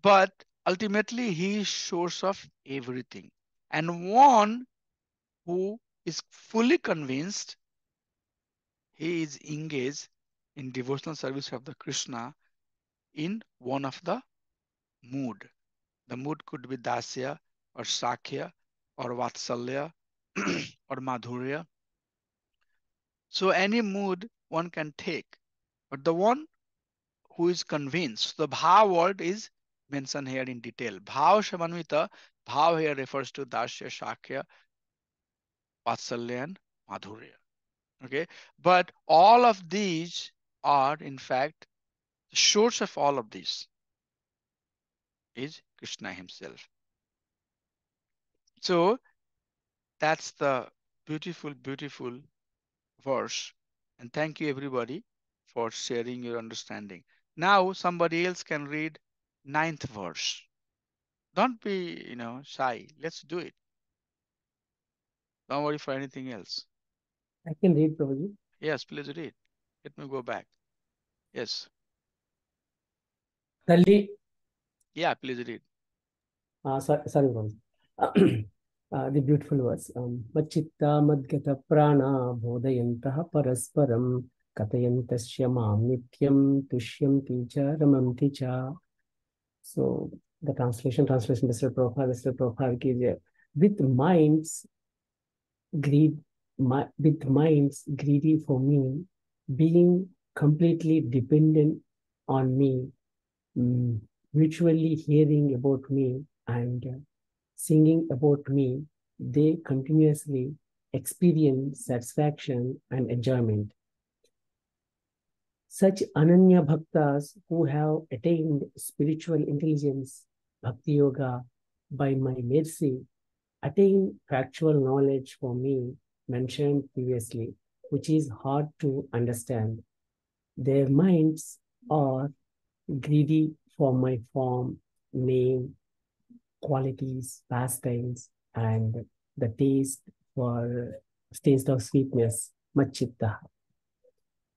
but ultimately he is source of everything. And one who is fully convinced, he is engaged in devotional service of the Krishna in one of the mood. The mood could be Dasya or Sakhya or Vatsalya or Madhurya. So any mood one can take. But the one who is convinced, the bhav word is mentioned here in detail. Bhav Shamanvita, bhav here refers to Dasya, Shakya, Vatsalya, and Madhurya. Okay. But all of these are in fact the source of all of this is Krishna himself. So that's the beautiful verse. And thank you everybody for sharing your understanding. Now somebody else can read ninth verse. Don't be, shy. Let's do it. Don't worry for anything else. I can read, Prabhuji. Yes, please read. Let me go back. Yes. Tali, Yeah, please read. sorry, Prabhuji. The beautiful words. Machitta madgata prana bodhayantaha parasparam katayantasya mam nityam tushyanti cha ramanti cha. So the translation, Mr. Prabhupada is with minds with minds greedy for me, being completely dependent on me, mm, mutually hearing about me and singing about me, they continuously experience satisfaction and enjoyment. Such Ananya Bhaktas who have attained spiritual intelligence, Bhakti Yoga, by my mercy, attain factual knowledge for me mentioned previously, which is hard to understand. Their minds are greedy for my form, name, qualities, pastimes, and the taste of sweetness, machitta.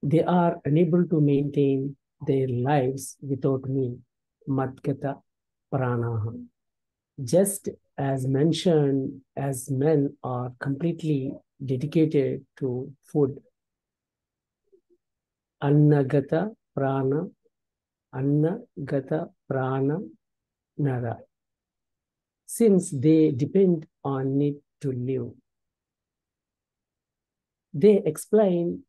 They are unable to maintain their lives without me, madgata pranaha. Just as mentioned, as men are completely dedicated to food, annagata prana, annagata prana nara, since they depend on it to live. They explain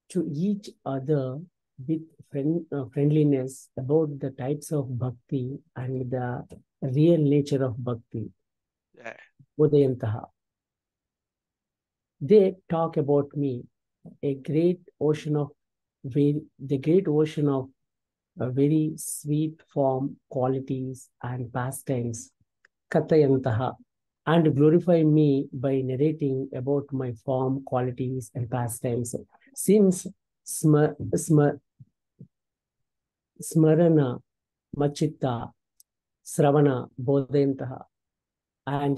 to each other with friendliness about the types of bhakti and the real nature of bhakti. Yeah. Udayantaha. They talk about me, the great ocean of a very sweet form, qualities, and pastimes, Katayantaha, and glorify me by narrating about my form, qualities, and pastimes. Since Smarana, Machitta, Sravana, Bodhayantaha, and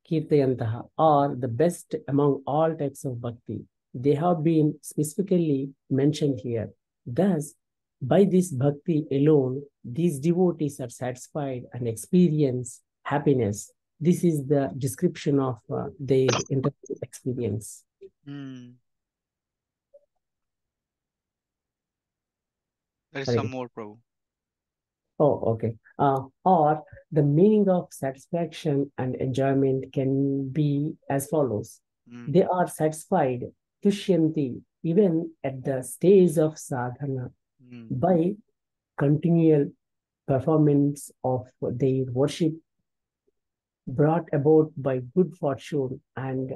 Kirtayantaha are the best among all types of bhakti. They have been specifically mentioned here. Thus, by this bhakti alone, these devotees are satisfied and experience happiness. This is the description of their internal experience. Hmm. There is Hare some more, Prabhu. Oh, okay. Or the meaning of satisfaction and enjoyment can be as follows. Hmm. They are satisfied, tushyanti, even at the stage of sadhana, Hmm. by continual performance of their worship brought about by good fortune, and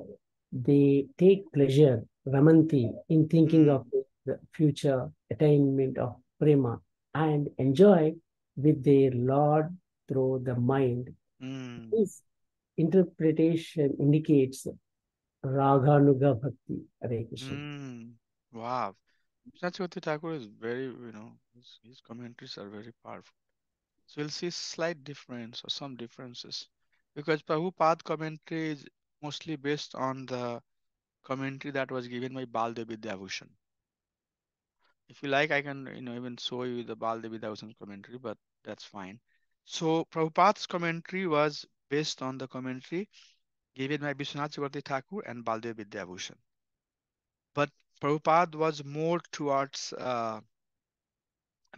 they take pleasure, Ramanti, in thinking Hmm. of the future attainment of prema and enjoy with their Lord through the mind. Hmm. This interpretation indicates Raganuga Bhakti. Hare Krishna. Hmm. Wow. Sachivati Thakur is very, his commentaries are very powerful. So we'll see slight difference or some differences because Prabhupada commentary is mostly based on the commentary that was given by Baldev Vidyabhushan. If you like, I can even show you the Baldev Vidyabhushan commentary, but that's fine. So Prabhupada's commentary was based on the commentary given by Vishwanath Chakravarti Thakur and Baldev Vidyabhushan. But Prabhupada was more towards Baldev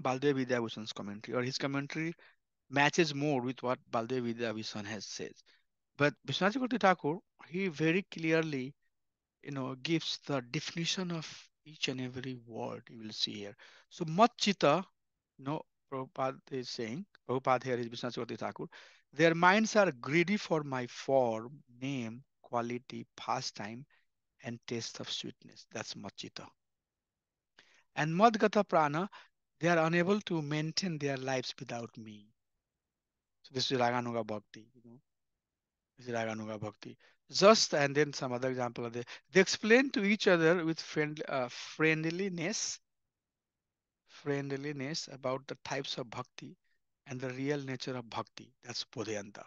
Vidyabhushan's commentary, or his commentary matches more with what Baldev Vidyabhushan has said. But Vishwanath Chakravarti Thakur, he very clearly, gives the definition of each and every word you will see here. So Machita, Prabhupada is saying, Prabhupada here is Vishwanath Chakravarti Thakur, their minds are greedy for my form, name, quality, pastime, and taste of sweetness. That's Machita. And Madgata Prana, they are unable to maintain their lives without me. So this is Raganuga Bhakti. This is Raganuga Bhakti. Just and then some other example of they explain to each other with friendliness about the types of bhakti and the real nature of bhakti. That's Bodhyanta.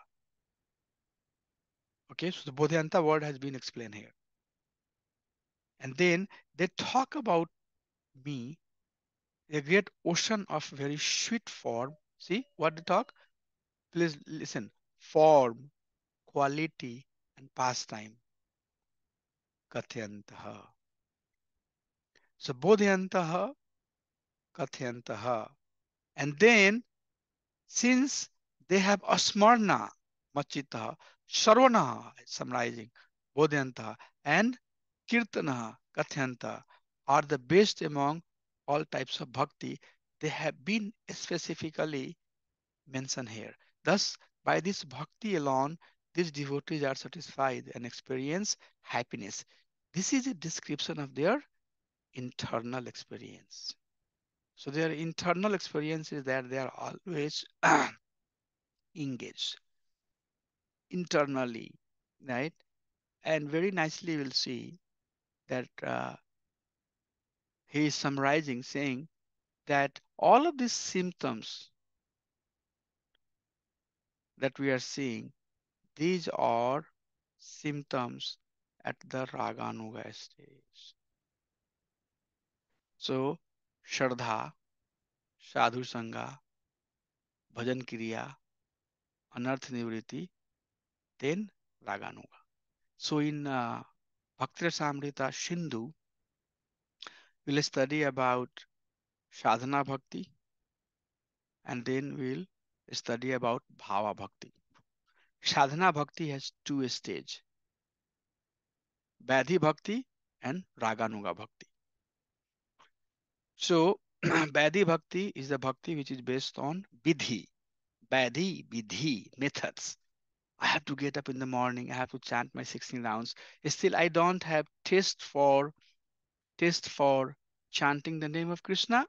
Okay, so the Bodhyanta word has been explained here. And then they talk about me, a great ocean of very sweet form. See what they talk? Please listen. Form, quality, and pastime. Katyantaha. So Bodhyantaha, Katyantaha. And then since they have asmarna, Machitaha, Sarvanaha, summarizing, Bodhyantaha, and Kirtanaha, Kathyantaha are the best among all types of bhakti. They have been specifically mentioned here. Thus, by this bhakti alone, these devotees are satisfied and experience happiness. This is a description of their internal experience. So their internal experience is that they are always engaged internally, right? And very nicely we'll see that he is summarizing, saying that all of these symptoms that we are seeing, these are symptoms at the Raganuga stage. So, Shraddha, Sadhu Sangha, Bhajan Kriya, Anarth Nivriti, then Raganuga. So, in Bhakti Samrita Sindhu, we'll study about Sadhana Bhakti and then we'll study about Bhava Bhakti. Sadhana Bhakti has two stages, Badhi Bhakti and Raganuga Bhakti. So, Badhi Bhakti is the Bhakti which is based on Vidhi. Vidhi, methods. I have to get up in the morning, I have to chant my 16 rounds. Still, I don't have taste for chanting the name of Krishna.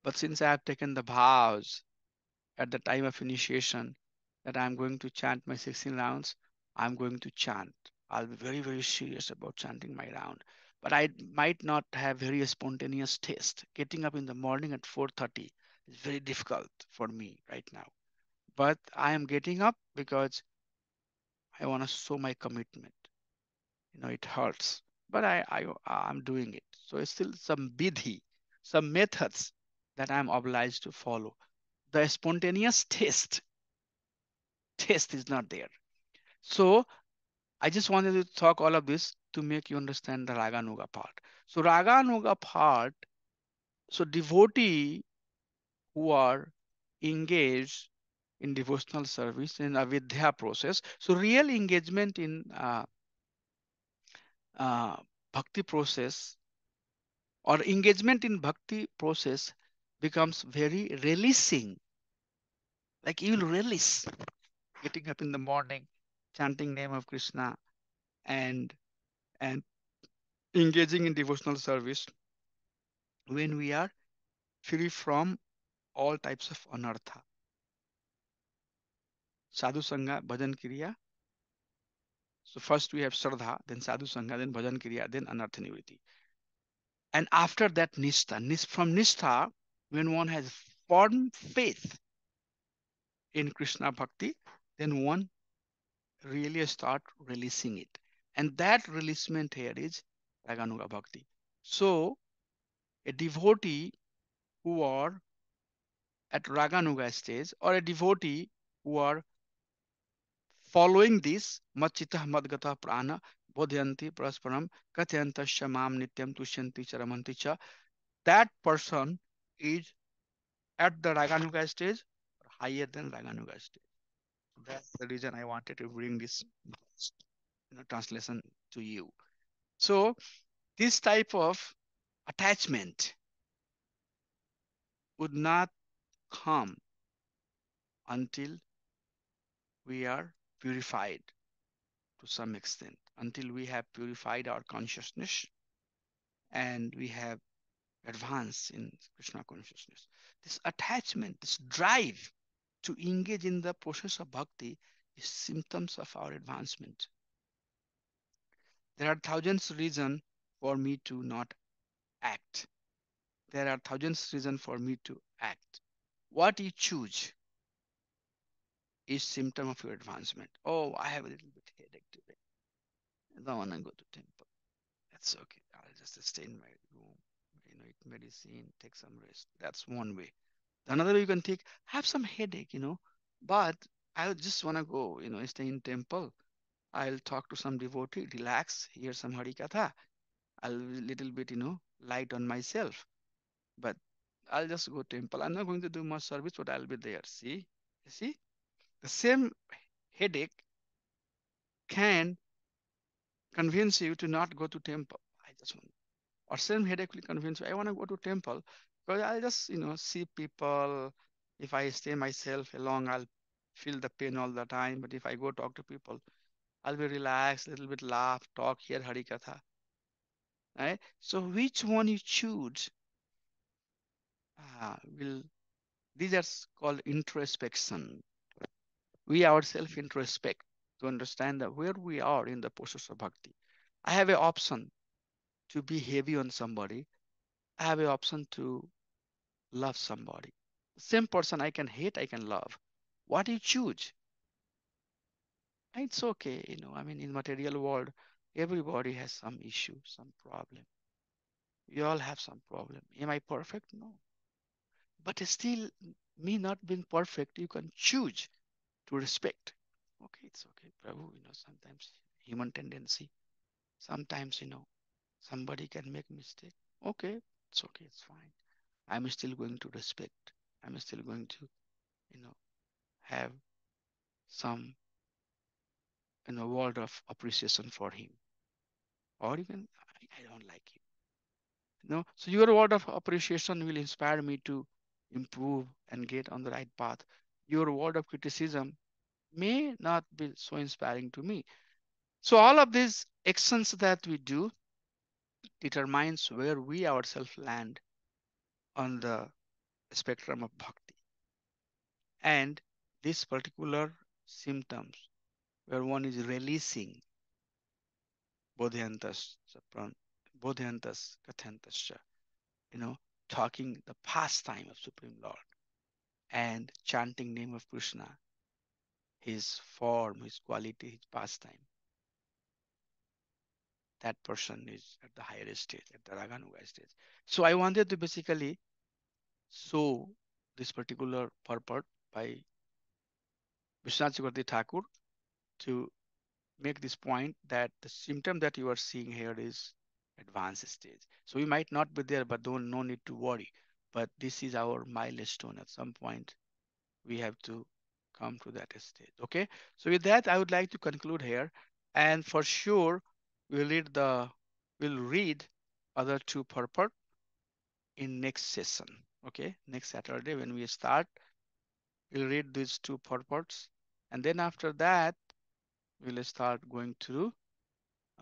But since I have taken the vows at the time of initiation that I'm going to chant my 16 rounds, I'm going to chant. I'll be very, very serious about chanting my round. But I might not have very spontaneous taste. Getting up in the morning at 4:30 is very difficult for me right now. But I am getting up because I want to show my commitment. It hurts, but I'm doing it. So it's still some vidhi, some methods that I'm obliged to follow. The spontaneous taste is not there. So I just wanted to talk all of this to make you understand the Raganuga part. So Raganuga part, so devotee who are engaged in devotional service in avidya process. So real engagement in uh, bhakti process or engagement in bhakti process becomes very releasing. Like you will release getting up in the morning, chanting name of Krishna, and and engaging in devotional service when we are free from all types of anartha. Sadhu Sangha, Bhajan Kriya. So first we have Shraddha, then Sadhu Sangha, then Bhajan Kriya, then Anartha Nivritti. And after that Nishtha, from Nishtha, when one has firm faith in Krishna Bhakti, then one really start releasing it. And that releasement here is Raganuga Bhakti. So a devotee who are at Raganuga stage or a devotee who are following this Machita Madgata Prana Bodhyanti Prasparam Katyanta Shamam Nityam Tushanti Charamanti Cha, that person is at the Raganuga stage or higher than Raganuga stage. That's the reason I wanted to bring this translation to you. So this type of attachment would not come until we are purified to some extent, until we have purified our consciousness and we have advanced in Krishna consciousness. This attachment, this drive to engage in the process of bhakti is symptoms of our advancement. There are thousands of reasons for me to not act. There are thousands of reasons for me to act. What you choose is symptom of your advancement. Oh, I have a little bit headache today. I don't want to go to temple. That's okay. I'll just stay in my room, eat medicine, take some rest. That's one way. Another way you can take, have some headache, but I just want to go, stay in temple. I'll talk to some devotee, relax, hear some Hari Katha. I'll be little bit, light on myself. But I'll just go temple. I'm not going to do much service, but I'll be there. See? You see? The same headache can convince you to not go to temple. I just want, or same headache will convince you, I want to go to temple because I'll just, see people. If I stay myself alone, I'll feel the pain all the time. But if I go talk to people, I'll be relaxed, a little bit laugh, talk, hear Hari Katha. Right? So which one you choose will, these are called introspection. We ourselves introspect to understand that where we are in the process of bhakti. I have an option to be heavy on somebody. I have an option to love somebody. Same person I can hate, I can love. What you choose? It's okay, I mean, in material world, everybody has some issue, some problem. We all have some problem. Am I perfect? No. But still, me not being perfect, you can choose to respect. Okay, it's okay, Prabhu. Sometimes human tendency. Sometimes, somebody can make mistake. Okay, it's fine. I'm still going to respect. I'm still going to, you know, have some, word of appreciation for him. Or even I don't like him. So your word of appreciation will inspire me to improve and get on the right path. Your word of criticism may not be so inspiring to me. So all of these actions that we do determines where we ourselves land on the spectrum of bhakti. And this particular symptoms where one is releasing bodhyantas, bodhyantas kathantascha, you know, talking the pastime of Supreme Lord and chanting name of Krishna, his form, his quality, his pastime. That person is at the higher stage, at the Raganuga stage. So I wanted to basically show this particular purport by Vishwanath Chakravarti Thakur to make this point that the symptom that you are seeing here is advanced stage. So we might not be there, but don't no need to worry. But this is our milestone. At some point, we have to come to that stage. Okay. So with that, I would like to conclude here, and for sure, we'll read the we'll read other two purport in next session. Okay, next Saturday when we start, we'll read these two purports, and then after that, we'll start going through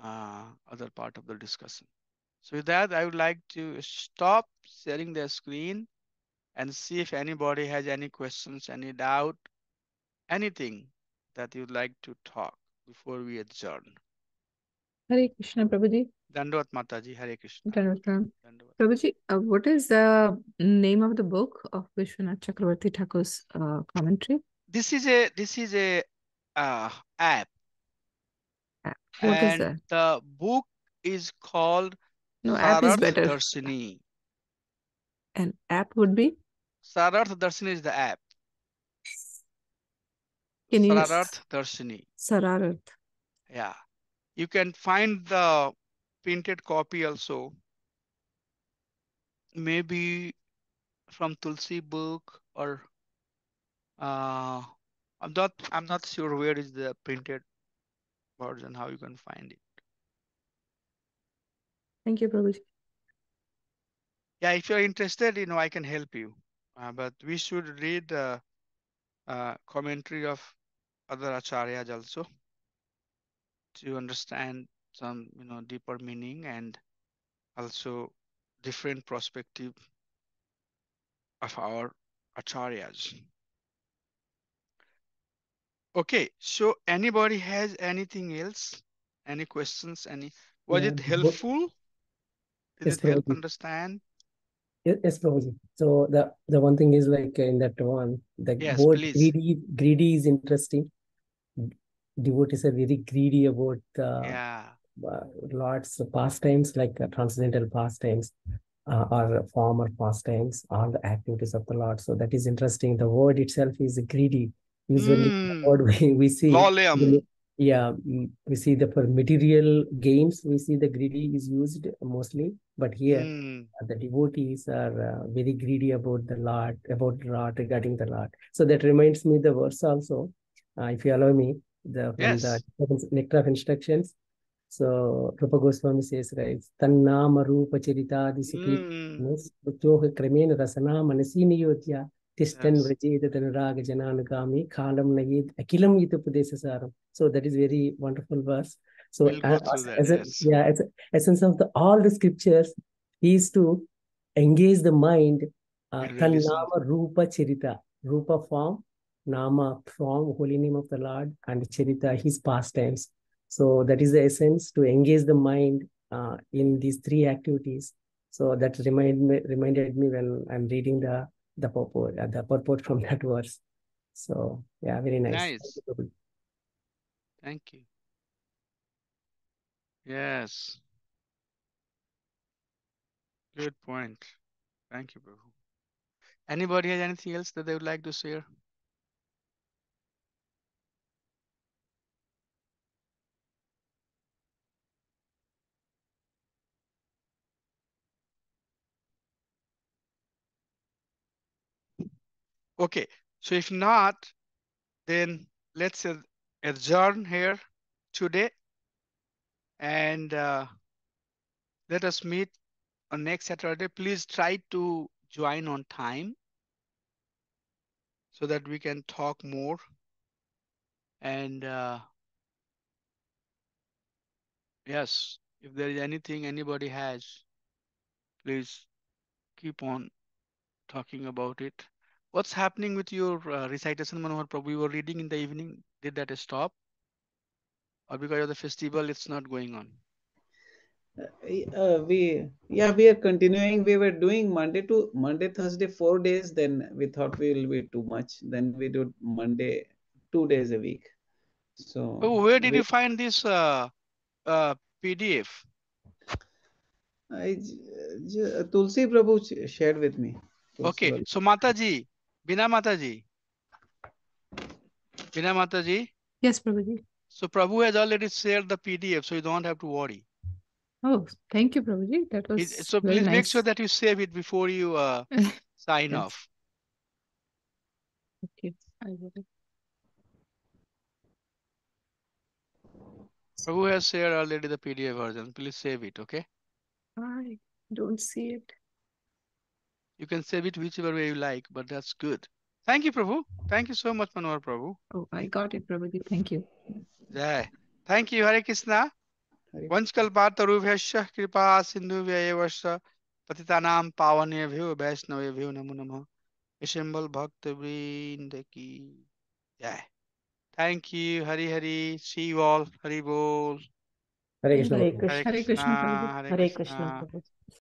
other part of the discussion. So with that, I would like to stop sharing the screen and see if anybody has any questions, any doubt, anything that you'd like to talk before we adjourn. Hare Krishna, Prabhuji. Dandavat Mataji, Hare Krishna. Dandavat. Dandavat. Prabhuji, what is the name of the book of Vishwanath Chakravarti Thakur's commentary? This is a app, What is and that? the book is called No, app is Sararth better. Darshini. An app would be? Sararth Darshini is the app. Can you Sararth Darshini. Sararat. Yeah. You can find the printed copy also, maybe from Tulsi book, or uh, I'm not sure where is the printed version, how you can find it. Thank you, Prabhuji. Yeah, if you're interested, I can help you. But we should read the commentary of other acharyas also to understand some, deeper meaning, and also different perspective of our acharyas. Okay, so anybody has anything else? Any questions? Was Yeah, it helpful? Did yes, it help Prabhuji. understand? Yes, Prabhuji. So the one thing is like in that one, the Yes, word please. greedy is interesting. Devotees are very greedy about the Yeah. Lord's pastimes, like transcendental pastimes, or former pastimes, all the activities of the Lord. So that is interesting. The word itself is greedy. Usually, the word we see, Lolem. yeah, we see the for material gains, we see the greedy is used mostly. But here, the devotees are very greedy about the Lord, regarding the Lord. So that reminds me the verse also, if you allow me, from the Yes. Nectar of Instructions. So Rupa Goswami says, right, Tannama Rupa Charitadi Suki Choha Kramen Rasana Manasini Yotya Tistan Yes. Vrajeda Tanaraga Jananagami Kalam Nayid Akilam Yitupadesasaram. So that is very wonderful verse. So We'll go through that. as a, Yes. yeah, as a essence of all the scriptures is to engage the mind. And releasing. Tannama Rupa Charita, Rupa form, Nama form, holy name of the Lord, and Charita, his pastimes. So that is the essence, to engage the mind in these three activities. So that reminded me when I'm reading the purport from that verse. So yeah, very nice. Nice. Thank you. Yes. Good point. Thank you, Prabhu. Anybody has anything else that they would like to share? Okay. So if not, then let's adjourn here today, and let us meet on next Saturday. Please try to join on time so that we can talk more. And yes, if there is anything anybody has, please keep on talking about it. What's happening with your recitation, Manohar Prabhu? You were reading in the evening. Did that stop? Or because of the festival, it's not going on? We are continuing. We were doing Monday, Thursday, 4 days. Then we thought we will be too much. Then we do Monday 2 days a week. So Oh, where did we, you find this PDF? Tulsi Prabhu shared with me. Tulsi Okay, Wal- so Mataji, Bina Mataji, Bina Mataji. Yes, Prabhuji. So Prabhu has already shared the PDF, so you don't have to worry. Oh, thank you, Prabhuji. That was So very please make nice. sure that you save it before you sign Yes. off. Okay, I will. Prabhu has shared already the PDF version. Please save it, okay? I don't see it. You can save it whichever way you like, but that's good. Thank you, Prabhu. Thank you so much, Manohar Prabhu. Oh, I got it, Prabhuji. Thank you. Jai. Thank you, Hare Krishna. Hare वंशकल्पातरुभ्यश्च कृपा सिन्धुभ्यैवश्च पतितानां पावनेभ्यो वैष्णवेभ्यो नमो नमः विशंबल भक्त वृंद की जय. Thank you. Hari Hari. See you all. Hari Bol. Hare Krishna. Hare Prabhu. Hare Krishna. Hare Krishna, Prabhuji. Krishna. Hare Hare Krishna, Krishna. Prabhu.